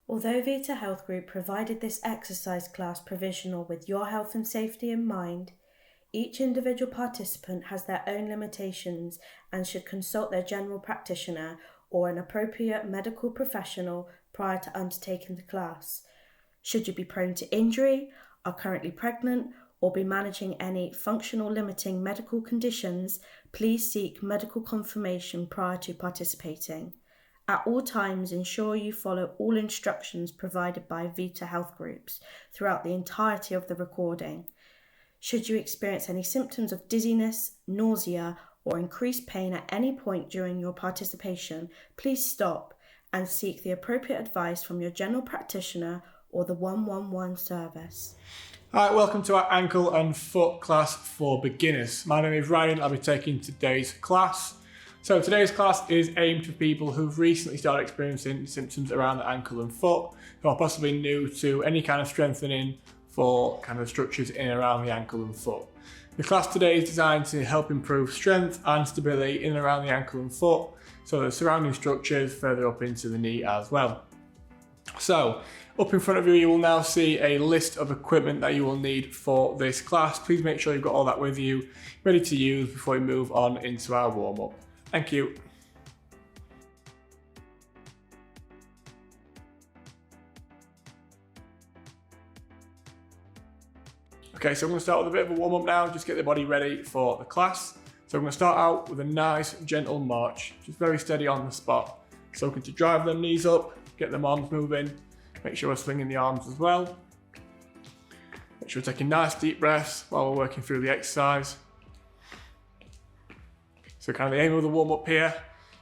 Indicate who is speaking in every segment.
Speaker 1: Although Vita Health Group provided this exercise class provisional with your health and safety in mind, each individual participant has their own limitations and should consult their general practitioner or an appropriate medical professional prior to undertaking the class. Should you be prone to injury, are currently pregnant, or be managing any functional limiting medical conditions, please seek medical confirmation prior to participating. At all times, ensure you follow all instructions provided by Vita Health Groups throughout the entirety of the recording. Should you experience any symptoms of dizziness, nausea, or increased pain at any point during your participation, please stop and seek the appropriate advice from your general practitioner or the 111 service.
Speaker 2: Hi, welcome to our ankle and foot class for beginners. My name is Ryan. I'll be taking today's class. So today's class is aimed for people who've recently started experiencing symptoms around the ankle and foot, who are possibly new to any kind of strengthening for kind of structures in and around the ankle and foot. The class today is designed to help improve strength and stability in and around the ankle and foot, so the surrounding structures further up into the knee as well. So, up in front of you, you will now see a list of equipment that you will need for this class. Please make sure you've got all that with you, ready to use before we move on into our warm-up. Thank you. Okay, so I'm going to start with a bit of a warm-up now, just get the body ready for the class. So I'm going to start out with a nice, gentle march, just very steady on the spot. So looking to drive them knees up, get them arms moving, make sure we're swinging the arms as well. Make sure we're taking nice deep breaths while we're working through the exercise. So kind of the aim of the warm-up here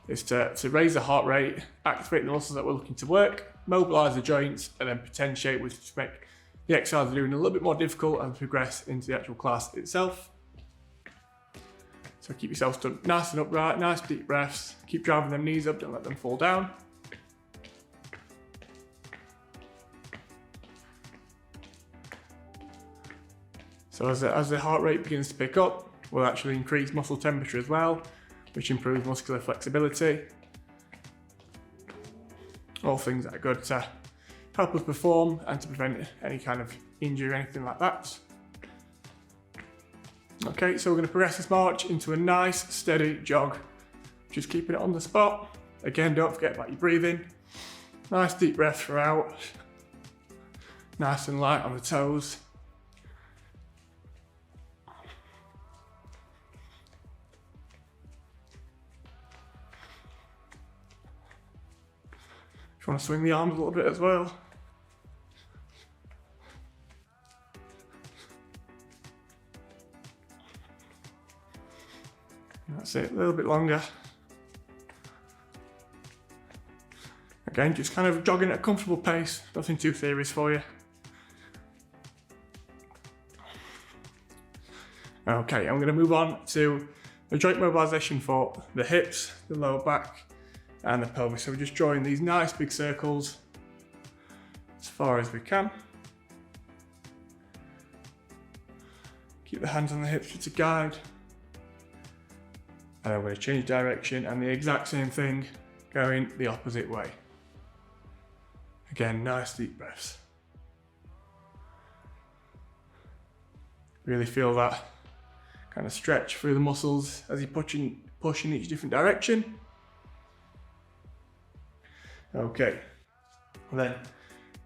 Speaker 2: is to raise the heart rate, activate the muscles that we're looking to work, mobilise the joints, and then potentiate, which to make the exercise we're doing a little bit more difficult and progress into the actual class itself. So keep yourself stood nice and upright, nice deep breaths, keep driving them knees up, don't let them fall down. So as the heart rate begins to pick up, we'll actually increase muscle temperature as well, which improves muscular flexibility. All things that are good to help us perform and to prevent any kind of injury or anything like that. Okay, so we're going to progress this march into a nice steady jog, just keeping it on the spot. Again, don't forget about your breathing. Nice deep breath throughout. Nice and light on the toes. If you want to swing the arms a little bit as well. That's it, a little bit longer. Again, just kind of jogging at a comfortable pace, nothing too serious for you. Okay, I'm going to move on to the joint mobilisation for the hips, the lower back, and the pelvis. So we're just drawing these nice big circles as far as we can. Keep the hands on the hips to guide. And I'm going to change direction and the exact same thing going the opposite way. Again, nice deep breaths. Really feel that kind of stretch through the muscles as you push in each different direction. Okay, and then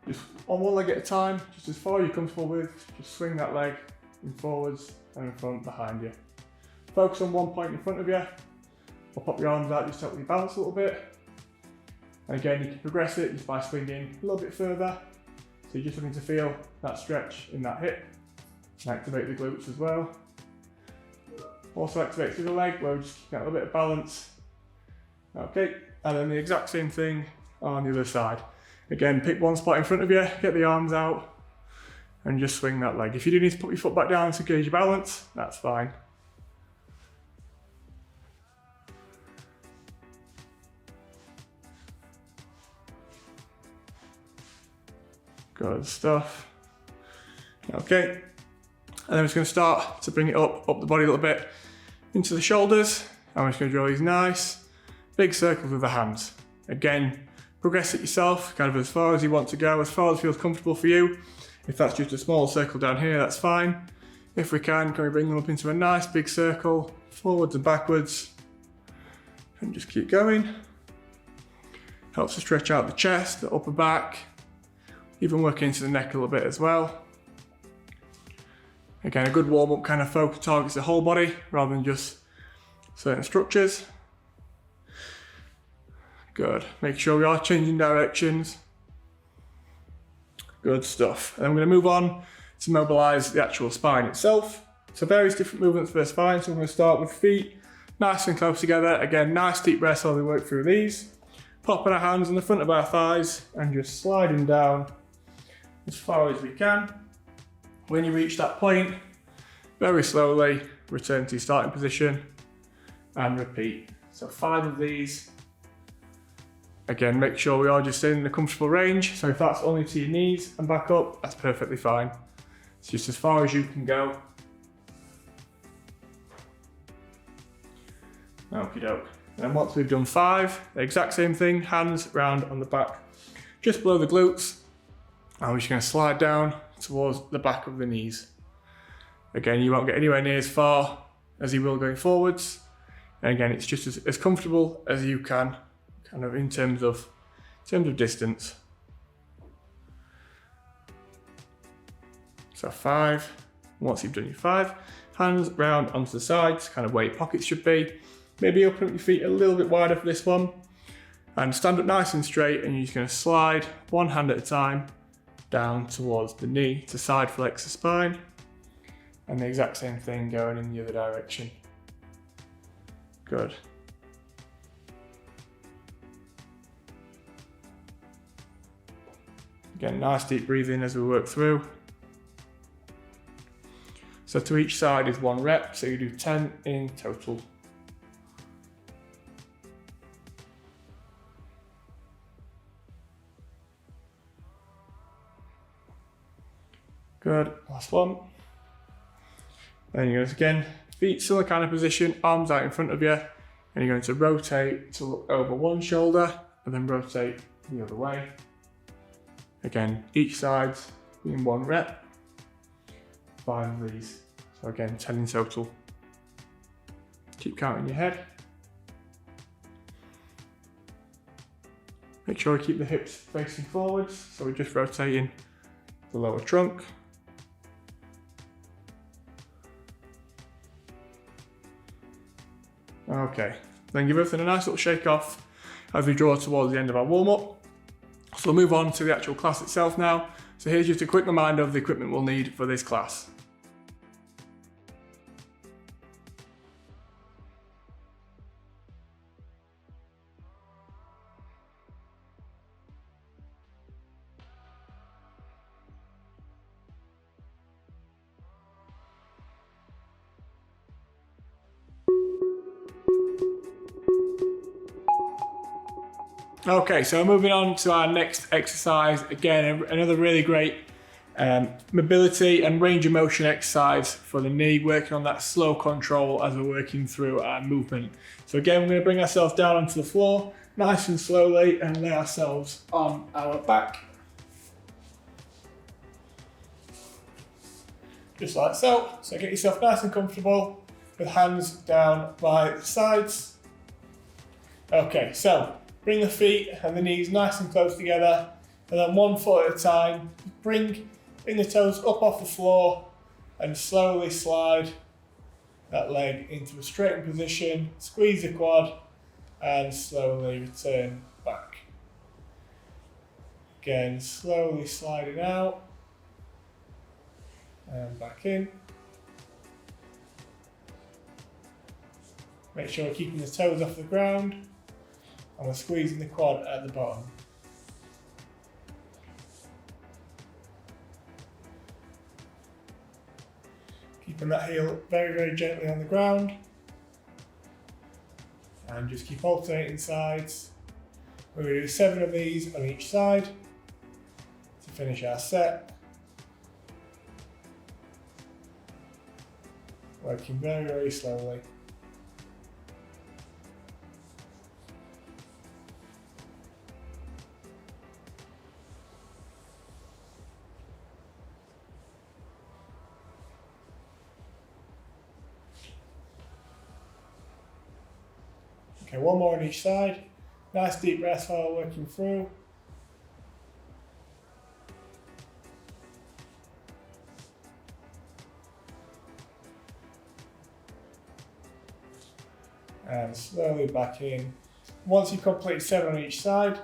Speaker 2: just on one leg at a time, just as far as you're comfortable with, just swing that leg in forwards and in front behind you. Focus on one point in front of you, or pop your arms out just to help you balance a little bit. And again, you can progress it just by swinging a little bit further. So you're just looking to feel that stretch in that hip, and activate the glutes as well. Also activate through the leg, where we're just keeping a little bit of balance. Okay, and then the exact same thing on the other side. Again, pick one spot in front of you, get the arms out, and just swing that leg. If you do need to put your foot back down to gauge your balance, that's fine. Good stuff. Okay, and then we're just going to start to bring it up the body a little bit into the shoulders. And we're just going to draw these nice big circles with the hands. Again, progress it yourself, kind of as far as you want to go, as far as feels comfortable for you. If that's just a small circle down here, that's fine. If we can we bring them up into a nice big circle, forwards and backwards, and just keep going. Helps to stretch out the chest, the upper back, even work into the neck a little bit as well. Again, a good warm-up kind of focus targets the whole body rather than just certain structures. Good. Make sure we are changing directions. Good stuff. And then we're going to move on to mobilise the actual spine itself. So various different movements for the spine. So we're going to start with feet nice and close together. Again, nice deep breaths while we work through these. Popping our hands on the front of our thighs and just sliding down as far as we can. When you reach that point, very slowly return to your starting position and repeat. So 5 of these. Again, make sure we are just in a comfortable range. So if that's only to your knees and back up, that's perfectly fine. It's just as far as you can go. Okie doke. And then once we've done 5, the exact same thing, hands round on the back, just below the glutes. And we're just going to slide down towards the back of the knees. Again, you won't get anywhere near as far as you will going forwards. And again, it's just as comfortable as you can, kind of in terms of distance. So 5. Once you've done your 5, hands round onto the sides, kind of where your pockets should be. Maybe open up your feet a little bit wider for this one. And stand up nice and straight, and you're just going to slide one hand at a time down towards the knee to side flex the spine. And the exact same thing going in the other direction. Good. Again, nice deep breathing as we work through. So to each side is 1 rep, so you do 10 in total. Good, last one. Then you're going to, again, feet still in kind of position, arms out in front of you, and you're going to rotate to look over one shoulder and then rotate the other way. Again, each side being 1 rep, 5 of these. So again, 10 in total. Keep counting your head. Make sure we keep the hips facing forwards, so we're just rotating the lower trunk. Okay, then give everything a nice little shake off as we draw towards the end of our warm-up. So we'll move on to the actual class itself now. So here's just a quick reminder of the equipment we'll need for this class. Okay, so moving on to our next exercise. Again, another really great mobility and range of motion exercise for the knee, working on that slow control as we're working through our movement. So again, we're going to bring ourselves down onto the floor, nice and slowly, and lay ourselves on our back. Just like so. So get yourself nice and comfortable with hands down by the sides. Okay, so bring the feet and the knees nice and close together, and then 1 foot at a time. Bring the toes up off the floor and slowly slide that leg into a straightened position. Squeeze the quad and slowly return back. Again, slowly sliding out and back in. Make sure we're keeping the toes off the ground. And we're squeezing the quad at the bottom. Keeping that heel very, very gently on the ground. And just keep alternating sides. We're going to do 7 of these on each side to finish our set. Working very, very slowly. Okay, one more on each side. Nice deep breath while working through. And slowly back in. Once you complete 7 on each side,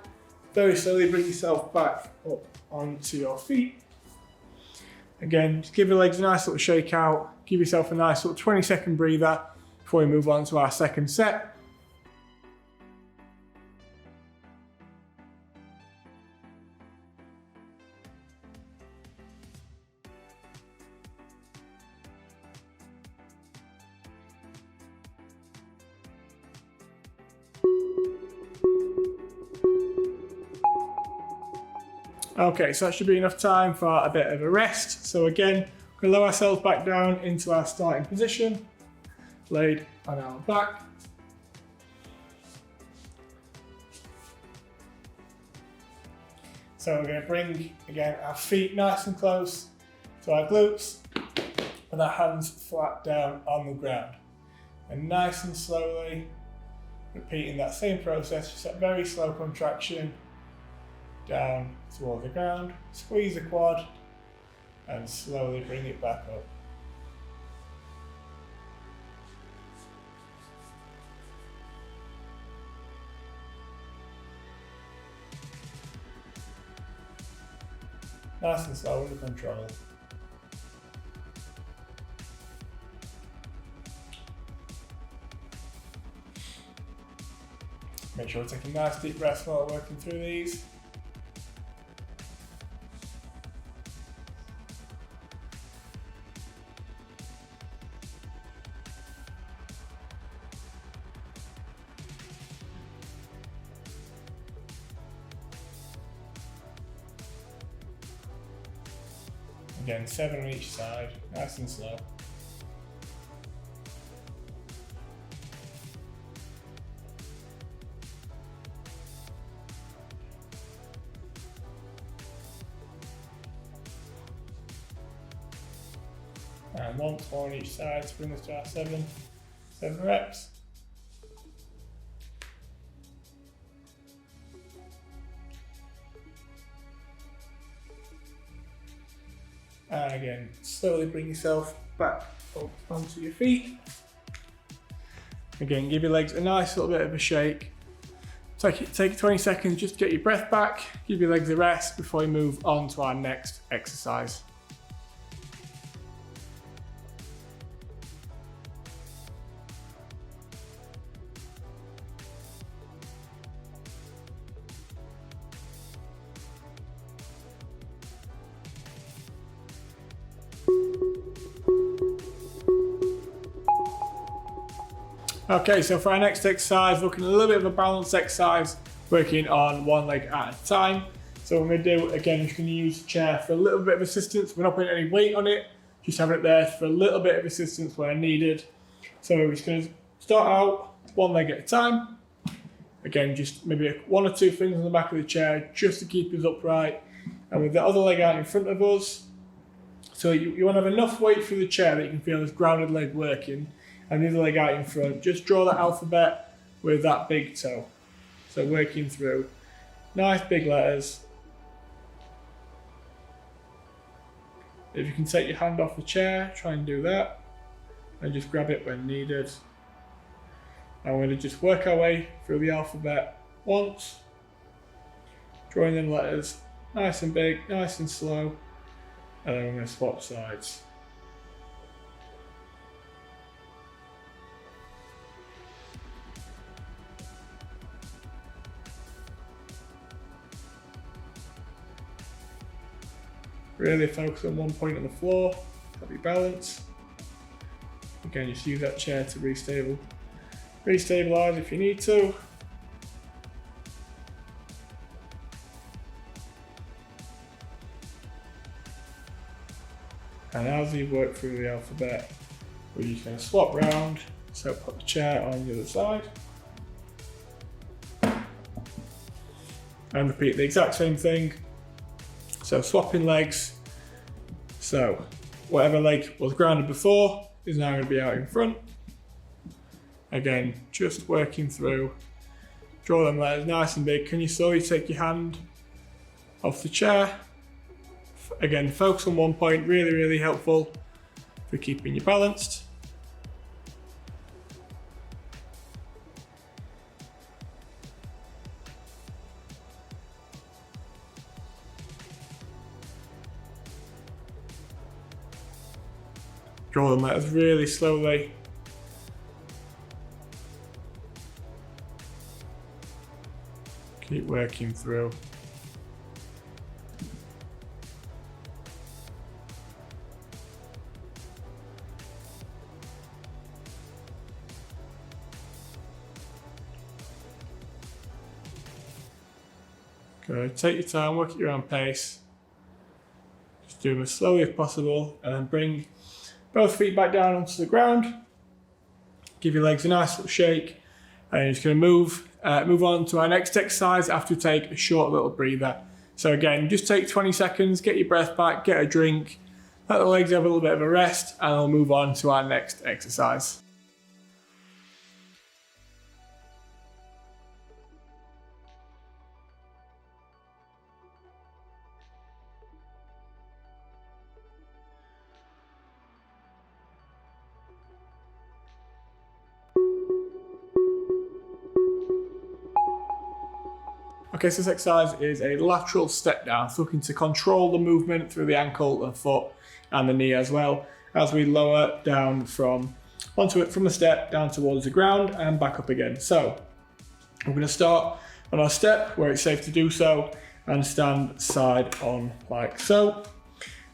Speaker 2: very slowly bring yourself back up onto your feet. Again, just give your legs a nice little shake out. Give yourself a nice little 20-second breather before we move on to our second set. Okay, so that should be enough time for a bit of a rest. So again, we're going to lower ourselves back down into our starting position, laid on our back. So we're going to bring, again, our feet nice and close to our glutes and our hands flat down on the ground. And nice and slowly, repeating that same process, just a very slow contraction down toward the ground, squeeze the quad and slowly bring it back up. Nice and slow, under control. Make sure we're taking nice deep breaths while working through these. Again, 7 on each side, nice and slow. And once more on each side to bring us to our 7 reps. And again, slowly bring yourself back up onto your feet. Again, give your legs a nice little bit of a shake. Take 20 seconds just to get your breath back. Give your legs a rest before we move on to our next exercise. Okay, so for our next exercise, looking at a little bit of a balanced exercise, working on one leg at a time. So what we're going to do, again, we're just going to use the chair for a little bit of assistance. We're not putting any weight on it, just having it there for a little bit of assistance where needed. So we're just going to start out one leg at a time. Again, just maybe 1 or 2 things on the back of the chair just to keep us upright. And with the other leg out in front of us. So you want to have enough weight through the chair that you can feel this grounded leg working. And the other leg out in front. Just draw that alphabet with that big toe. So working through. Nice big letters. If you can take your hand off the chair, try and do that. And just grab it when needed. And we're going to just work our way through the alphabet once. Drawing in letters nice and big, nice and slow. And then we're going to swap sides. Really focus on one point on the floor, help you balance. Again, just use that chair to restabilize if you need to. And as you work through the alphabet, we're just going to swap round. So put the chair on the other side. And repeat the exact same thing. So swapping legs. So whatever leg was grounded before is now going to be out in front. Again, just working through. Draw them letters nice and big. Can you slowly take your hand off the chair? Again, focus on one point, really, really helpful for keeping you balanced. Draw them letters really slowly. Keep working through. Good. Take your time, work at your own pace. Just do them as slowly as possible, and then bring both feet back down onto the ground. Give your legs a nice little shake, and you're just going to move on to our next exercise after we take a short little breather. So again, just take 20 seconds, get your breath back, get a drink, let the legs have a little bit of a rest, and we'll move on to our next exercise. Okay, so this exercise is a lateral step down, so looking to control the movement through the ankle and foot and the knee as well, as we lower down from the step down towards the ground and back up again. So we're going to start on our step where it's safe to do so and stand side on like so.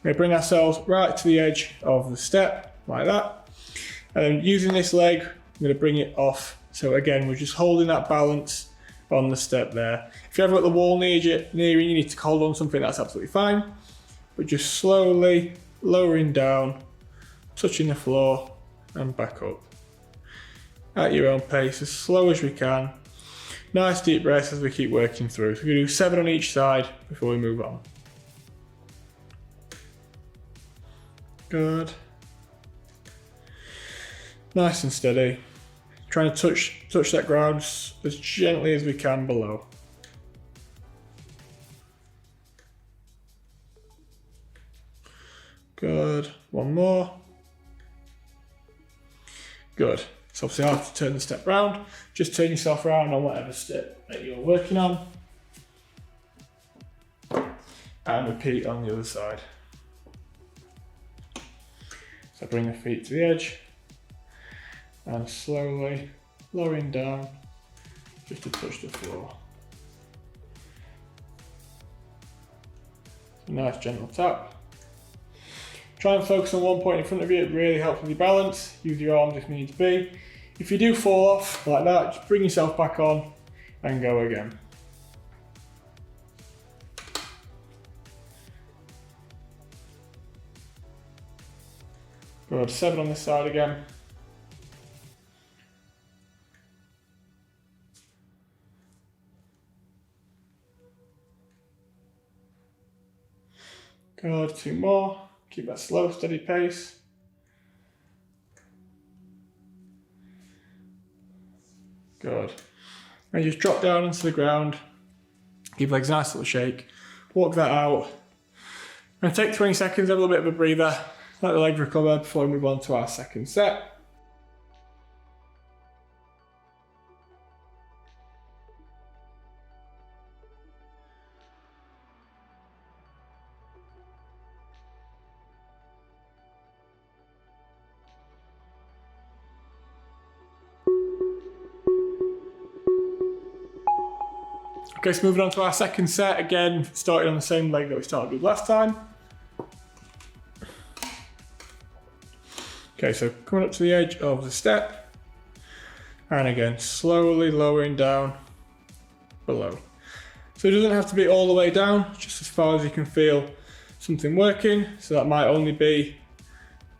Speaker 2: We're going to bring ourselves right to the edge of the step like that, and then using this leg, I'm going to bring it off. So again, we're just holding that balance on the step there. If you're ever at the wall near you, you need to hold on something, that's absolutely fine. But just slowly lowering down, touching the floor and back up. At your own pace, as slow as we can. Nice deep breaths as we keep working through. So we're going to do 7 on each side before we move on. Good. Nice and steady. Trying to touch that ground as gently as we can below. Good. One more. Good. So obviously I have to turn the step round. Just turn yourself around on whatever step that you're working on. And repeat on the other side. So bring the feet to the edge. And slowly lowering down just to touch the floor. A nice gentle tap. Try and focus on one point in front of you, it really helps with your balance. Use your arms if needs be. If you do fall off like that, just bring yourself back on and go again. Good, 7 on this side again. Good, 2 more. Keep that slow, steady pace. Good. And just drop down onto the ground. Give legs a nice little shake. Walk that out. And take 20 seconds, have a little bit of a breather. Let the legs recover before we move on to our second set. Okay, so moving on to our second set, again, starting on the same leg that we started with last time. Okay, so coming up to the edge of the step, and again, slowly lowering down below. So it doesn't have to be all the way down, just as far as you can feel something working. So that might only be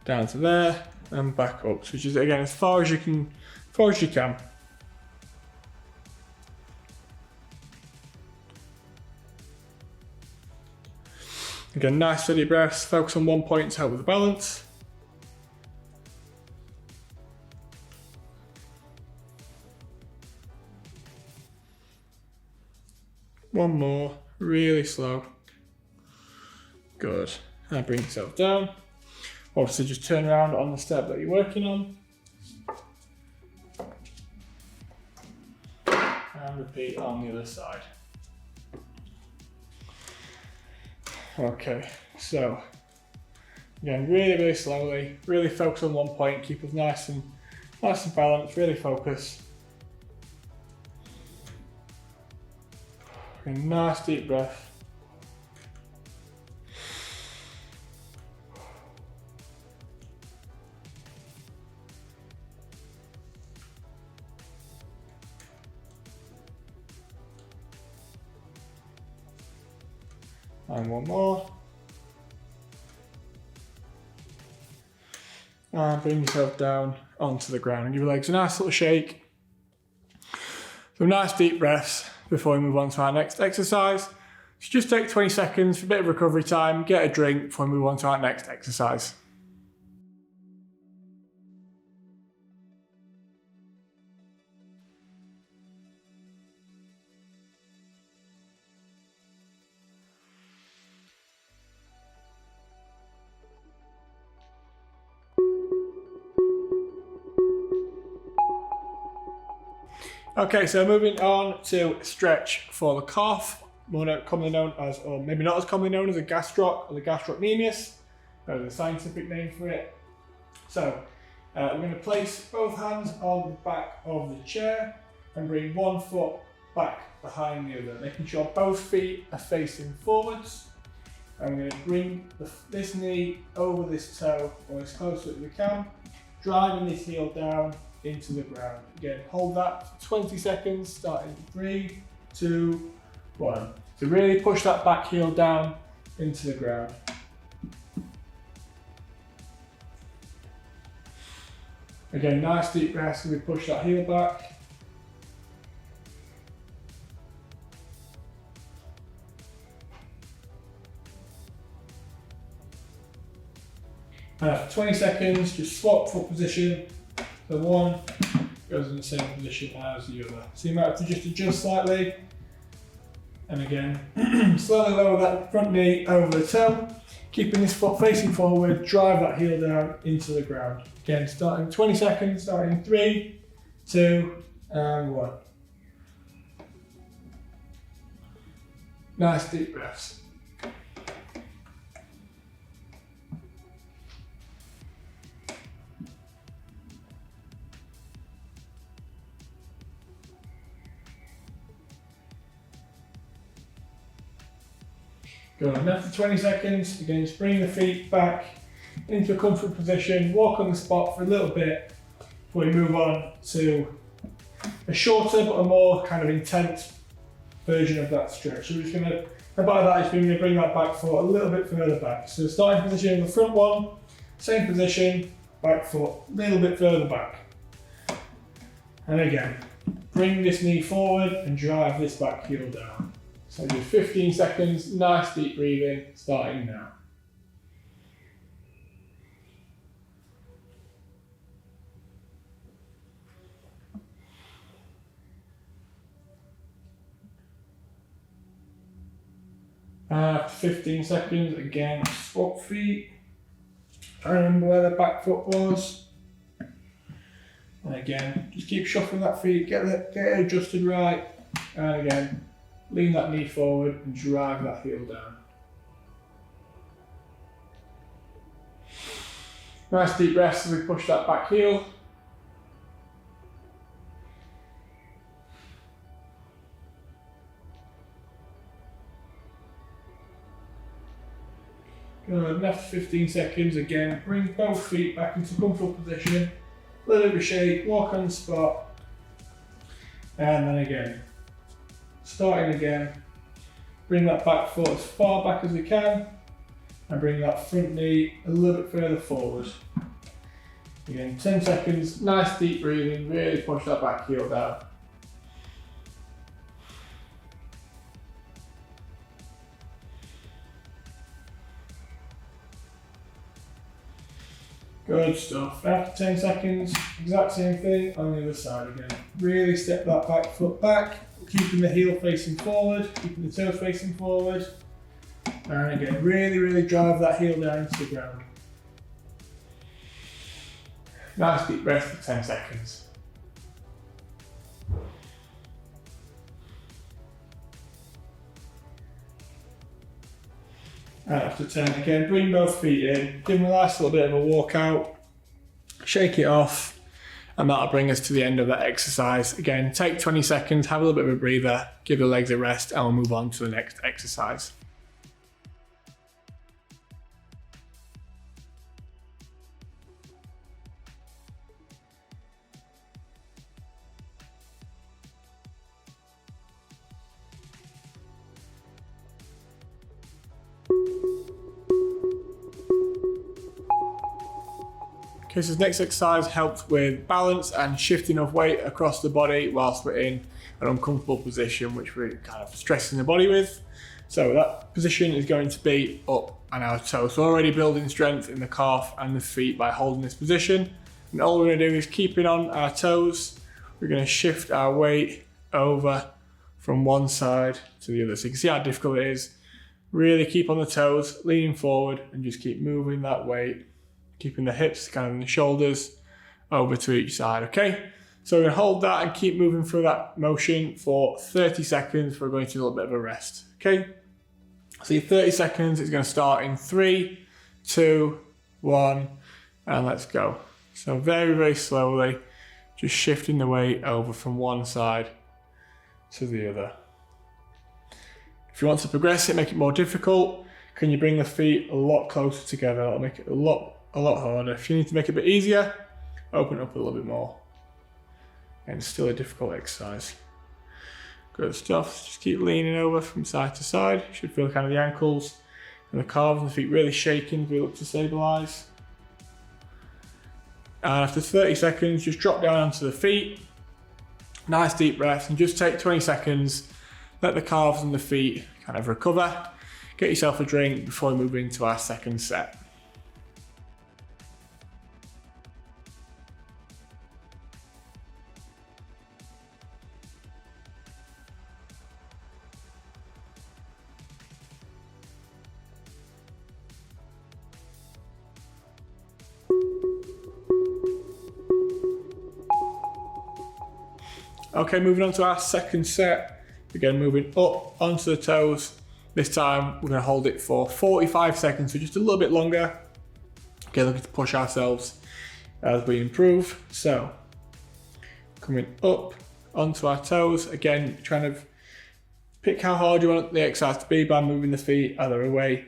Speaker 2: down to there and back up. So just again, as far as you can, Again, nice steady breaths, focus on one point to help with the balance. One more, really slow. Good. And bring yourself down. Obviously just turn around on the step that you're working on. And repeat on the other side. Okay, so again, really slowly, really focus on one point, keep us nice and balanced, really focus. Okay, nice deep breath. And one more. And bring yourself down onto the ground and give your legs a nice little shake. Some nice deep breaths before we move on to our next exercise. So just take 20 seconds for a bit of recovery time, get a drink before we move on to our next exercise. Okay, so moving on to stretch for the calf, more commonly known as, or maybe not as commonly known as a gastroc or the gastrocnemius. That is a scientific name for it. So we're going to place both hands on the back of the chair and bring one foot back behind the other, making sure both feet are facing forwards. I'm going to bring this knee over this toe or as close as we can, driving this heel down into the ground. Again, hold that for 20 seconds, starting 3, 2, 1. So really push that back heel down into the ground. Again, nice deep breaths as we push that heel back. And after 20 seconds, just swap foot position. So one goes in the same position as the other. So you might have to just adjust slightly. And again, slowly lower that front knee over the toe, keeping this foot facing forward, drive that heel down into the ground. Again, starting 20 seconds, starting 3, 2, and 1. Nice deep breaths. Good. And after 20 seconds, again, just bring the feet back into a comfortable position, walk on the spot for a little bit before we move on to a shorter but a more kind of intense version of that stretch. So we're just going to, and by that is we're going to bring that back foot a little bit further back. So starting position in the front one, same position, back foot a little bit further back. And again, bring this knee forward and drive this back heel down. So just 15 seconds, nice deep breathing, starting now. After 15 seconds, again, swap feet. Try and remember where the back foot was. And again, just keep shuffling that feet, get it adjusted right. And again, lean that knee forward and drive that heel down. Nice deep breaths as we push that back heel. Good, and after 15 seconds, again, bring both feet back into comfortable position. Little bit of shake, walk on the spot. And then again, starting again, bring that back foot as far back as we can and bring that front knee a little bit further forward. Again, 10 seconds, nice deep breathing, really push that back heel down. Good stuff. After 10 seconds, exact same thing on the other side again. Really step that back foot back, keeping the heel facing forward, keeping the toes facing forward. And again, really drive that heel down into the ground. Nice deep breath for 10 seconds. And after 10 again, bring both feet in, give them a nice little bit of a walk out, shake it off, and that'll bring us to the end of that exercise. Again, take 20 seconds, have a little bit of a breather, give the legs a rest, and we'll move on to the next exercise. Okay, so this next exercise helps with balance and shifting of weight across the body whilst we're in an uncomfortable position, which we're kind of stressing the body with. So that position is going to be up on our toes. So already building strength in the calf and the feet by holding this position. And all we're going to do is keeping on our toes. We're going to shift our weight over from one side to the other. So you can see how difficult it is. Really keep on the toes, leaning forward, and just keep moving that weight, keeping the hips kind of in the shoulders over to each side, okay? So we're gonna hold that and keep moving through that motion for 30 seconds. We're going to do a little bit of a rest, okay? So your 30 seconds is gonna start in 3, 2, 1, and let's go. So very slowly, just shifting the weight over from one side to the other. If you want to progress it, make it more difficult, can you bring the feet a lot closer together? That'll make it a lot harder. If you need to make it a bit easier, open it up a little bit more. And it's still a difficult exercise. Good stuff. Just keep leaning over from side to side. You should feel kind of the ankles and the calves and the feet really shaking as we look to stabilise. And after 30 seconds, just drop down onto the feet. Nice deep breath, and just take 20 seconds. Let the calves and the feet kind of recover. Get yourself a drink before we move into our second set. Okay, moving on to our second set. Again, moving up onto the toes. This time, we're gonna hold it for 45 seconds, so just a little bit longer. Okay, looking to push ourselves as we improve. So, coming up onto our toes. Again, trying to pick how hard you want the exercise to be by moving the feet either away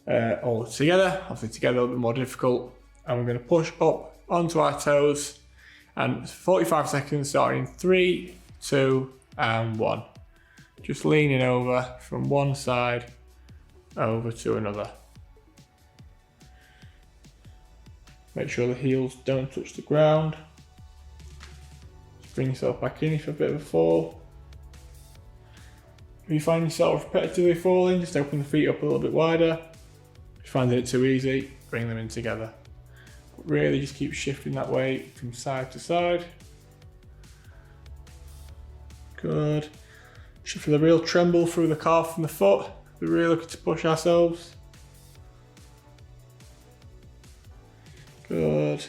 Speaker 2: or together. Obviously together a little bit more difficult. And we're gonna push up onto our toes. And 45 seconds starting in 3, 2, and 1. Just leaning over from one side over to another. Make sure the heels don't touch the ground. Just bring yourself back in if you're a bit of a fall. If you find yourself repetitively falling, just open the feet up a little bit wider. If you're finding it too easy, bring them in together. But really just keep shifting that weight from side to side. Good. Should feel a real tremble through the calf and the foot. We're really looking to push ourselves. Good.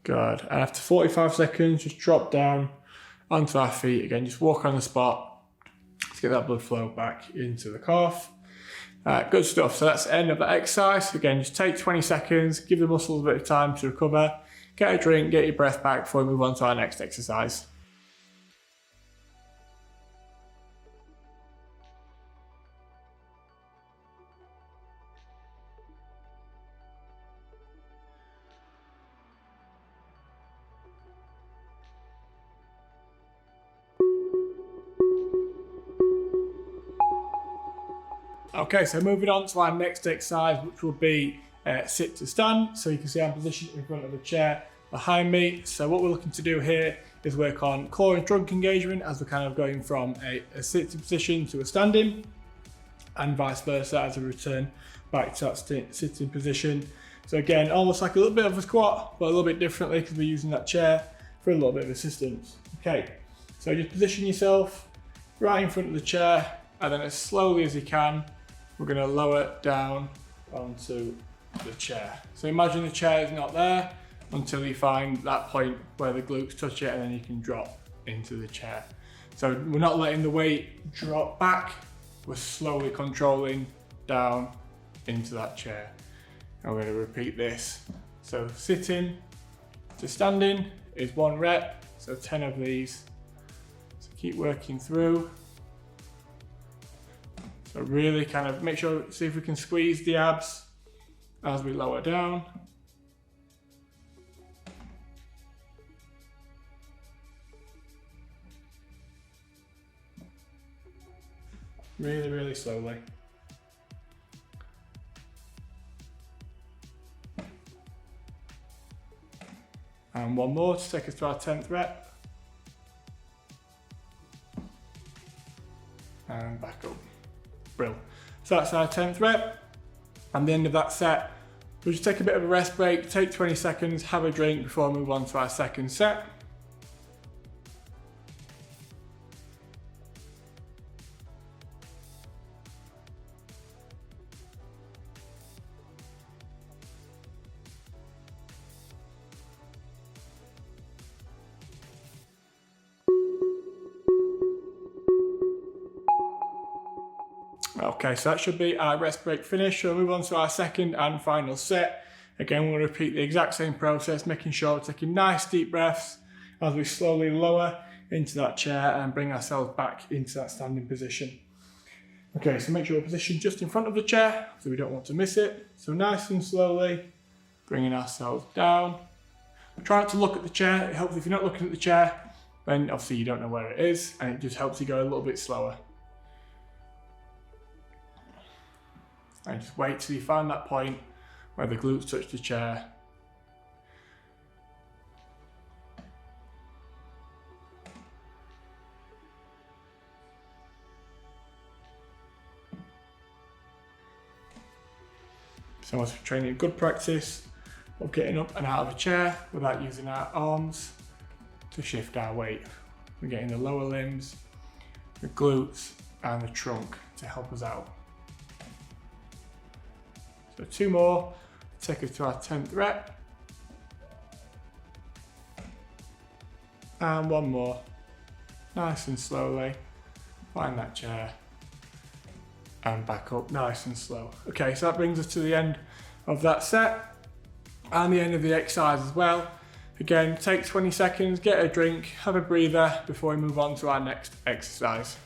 Speaker 2: Good. And after 45 seconds, just drop down onto our feet again. Just walk on the spot to get that blood flow back into the calf. Good stuff. So that's the end of the exercise. Again, just take 20 seconds, give the muscles a bit of time to recover, get a drink, get your breath back before we move on to our next exercise. Okay, so moving on to our next exercise, which will be sit to stand. So you can see I'm positioned in front of the chair behind me. So what we're looking to do here is work on core and trunk engagement as we're kind of going from a sitting position to a standing. and vice versa as we return back to that sitting position. So again, almost like a little bit of a squat, but a little bit differently because we're using that chair for a little bit of assistance. Okay, so just position yourself right in front of the chair, and then as slowly as you can, we're going to lower down onto the chair. So imagine the chair is not there until you find that point where the glutes touch it, and then you can drop into the chair. So we're not letting the weight drop back, we're slowly controlling down into that chair. And we're going to repeat this. So sitting to standing is 1 rep, so 10 of these. So keep working through. So really kind of make sure, see if we can squeeze the abs as we lower down. Really, really slowly. And one more to take us to our 10th rep. And back up. Brilliant. So that's our 10th rep. And the end of that set, we'll just take a bit of a rest break, take 20 seconds, have a drink before we move on to our second set. Okay, so that should be our rest break finish. So we'll move on to our second and final set. Again, we'll repeat the exact same process, making sure we're taking nice deep breaths as we slowly lower into that chair and bring ourselves back into that standing position. Okay, so make sure we're positioned just in front of the chair so we don't want to miss it. So nice and slowly bringing ourselves down. Try not to look at the chair. It helps if you're not looking at the chair, then obviously you don't know where it is, and it just helps you go a little bit slower. And just wait till you find that point where the glutes touch the chair. So we're training good practice of getting up and out of a chair without using our arms to shift our weight. We're getting the lower limbs, the glutes and the trunk to help us out. So 2 more, take us to our 10th rep. And 1 more, nice and slowly, find that chair and back up nice and slow. Okay, so that brings us to the end of that set and the end of the exercise as well. Again, take 20 seconds, get a drink, have a breather before we move on to our next exercise.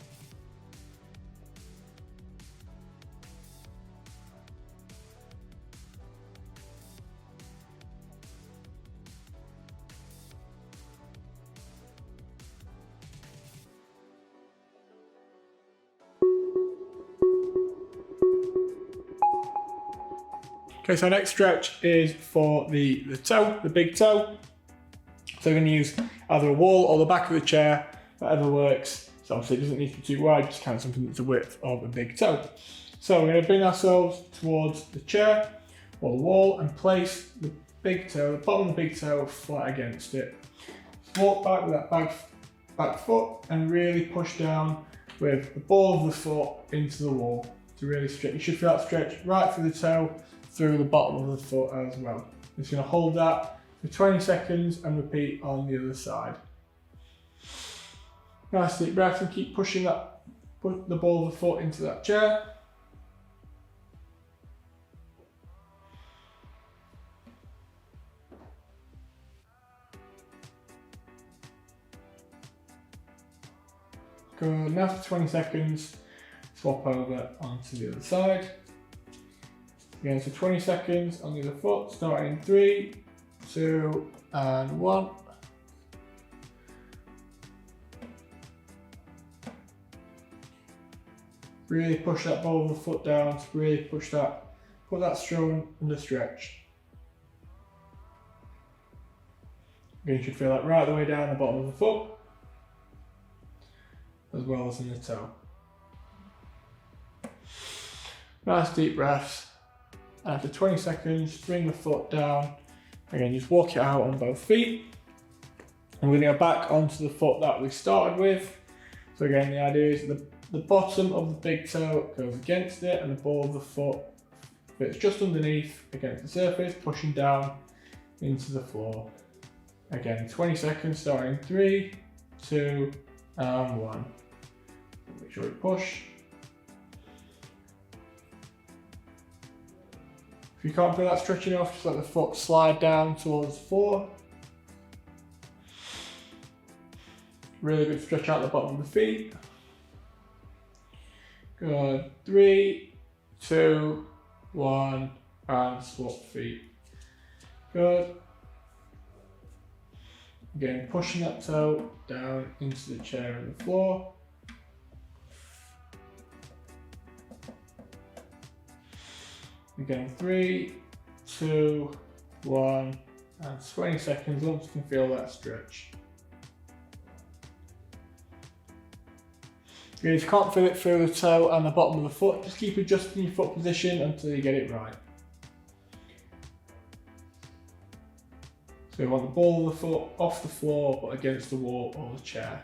Speaker 2: Okay, so our next stretch is for the toe, the big toe. So we're going to use either a wall or the back of the chair, whatever works. So obviously it doesn't need to be too wide, just kind of something that's the width of a big toe. So we're going to bring ourselves towards the chair or the wall and place the big toe, the bottom of the big toe flat against it. Just walk back with that back foot and really push down with the ball of the foot into the wall to really stretch. You should feel that stretch right through the toe, through the bottom of the foot as well. Just going to hold that for 20 seconds and repeat on the other side. Nice deep breath and keep pushing that, put the ball of the foot into that chair. Good, and after 20 seconds, swap over onto the other side. Again, so 20 seconds on the other foot, starting in 3, 2, and 1. Really push that ball of the foot down, really push that, put that strong under stretch. Again, you should feel that right the way down the bottom of the foot, as well as in the toe. Nice deep breaths. And after 20 seconds, bring the foot down. Again, just walk it out on both feet. And we're going to go back onto the foot that we started with. So again, the idea is the bottom of the big toe goes against it and the ball of the foot fits just underneath against the surface, pushing down into the floor. Again, 20 seconds starting 3, 2, and 1. Make sure you push. If you can't feel that stretching off, just let the foot slide down towards the floor. Really good stretch out the bottom of the feet. Good. 3, 2, 1, and swap feet. Good. Again, pushing that toe down into the chair and the floor. Again, 3, 2, 1, and 20 seconds once you can feel that stretch. If you can't feel it through the toe and the bottom of the foot, just keep adjusting your foot position until you get it right. So you want the ball of the foot off the floor but against the wall or the chair.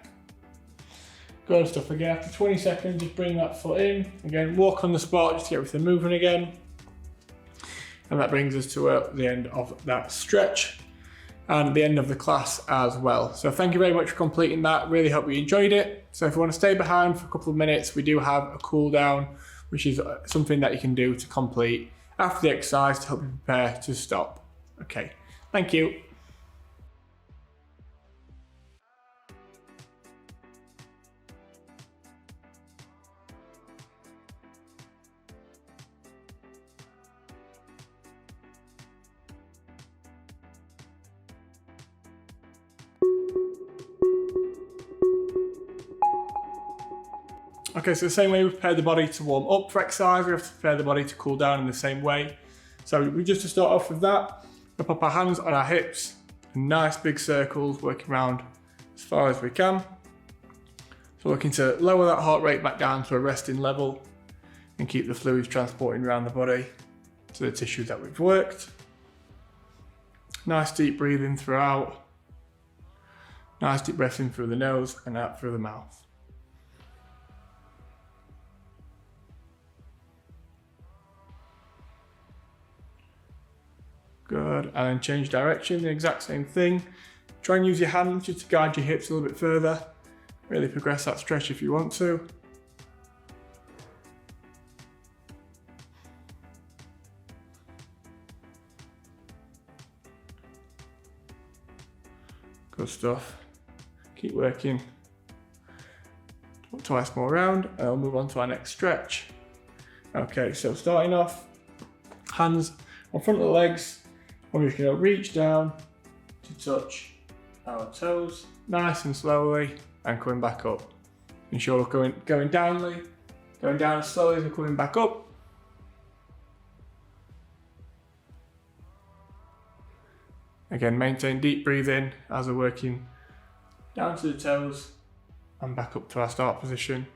Speaker 2: Good stuff. Again, after 20 seconds, just bring that foot in. Again, walk on the spot just to get everything moving again. And that brings us to the end of that stretch and the end of the class as well. So thank you very much for completing that. Really hope you enjoyed it. So if you want to stay behind for a couple of minutes, we do have a cool down, which is something that you can do to complete after the exercise to help you prepare to stop. Okay, thank you. Okay, so the same way we prepare the body to warm up for exercise, we have to prepare the body to cool down in the same way. So we just to start off with that, we'll pop our hands on our hips, nice big circles, working around as far as we can. So looking to lower that heart rate back down to a resting level and keep the fluids transporting around the body to the tissue that we've worked. Nice deep breathing throughout. Nice deep breath in through the nose and out through the mouth. Good, and then change direction, the exact same thing. Try and use your hands just to guide your hips a little bit further. Really progress that stretch if you want to. Good stuff. Keep working. Twice more round, and I'll move on to our next stretch. Okay, so starting off, hands on front of the legs. We're just going to reach down to touch our toes, nice and slowly, and coming back up. Ensure we're going down as slowly as we're coming back up. Again, maintain deep breathing as we're working down to the toes and back up to our start position.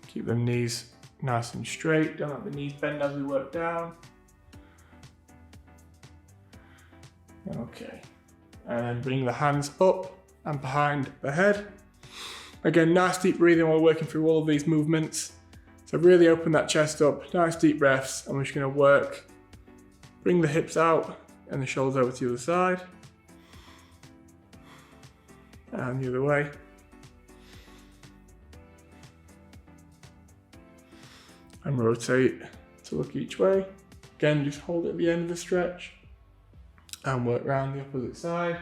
Speaker 2: Keep the knees nice and straight, don't let the knees bend as we work down. Okay, and then bring the hands up and behind the head. Again, nice deep breathing while we're working through all of these movements. So really open that chest up, nice deep breaths, and we're just going to work. Bring the hips out and the shoulders over to the other side. And the other way. And rotate to look each way. Again, just hold it at the end of the stretch and work around the opposite side.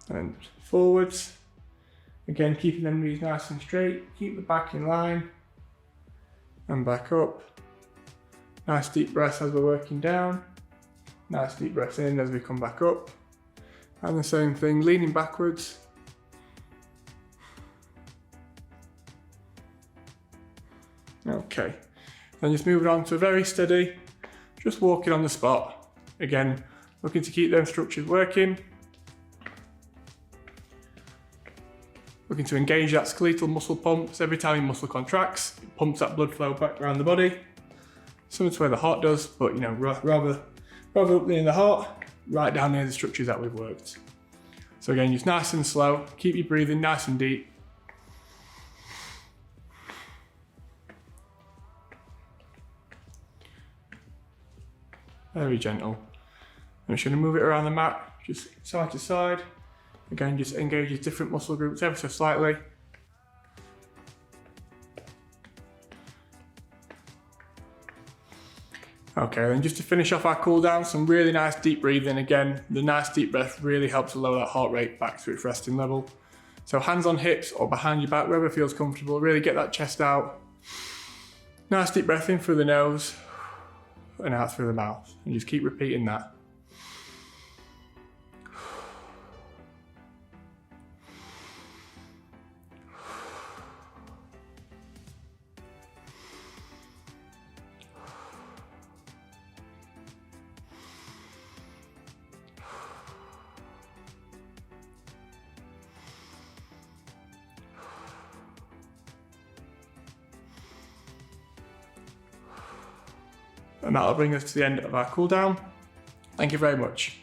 Speaker 2: And forwards. Again, keeping them knees nice and straight. Keep the back in line and back up. Nice deep breaths as we're working down. Nice deep breaths in as we come back up. And the same thing, leaning backwards. Okay, then just moving on to a very steady, just walking on the spot. Again, looking to keep those structures working. Looking to engage that skeletal muscle pump, so every time your muscle contracts, it pumps that blood flow back around the body. Similar to where the heart does, but rather up near the heart, right down near the structures that we've worked. So again, just nice and slow, keep your breathing nice and deep. Very gentle. I'm just going to move it around the mat, just side to side. Again, just engages different muscle groups ever so slightly. Okay, then just to finish off our cool down, some really nice deep breathing. Again, the nice deep breath really helps to lower that heart rate back to its resting level. So hands on hips or behind your back, wherever feels comfortable, really get that chest out. Nice deep breath in through the nose and out through the mouth. And just keep repeating that. And that'll bring us to the end of our cool down. Thank you very much.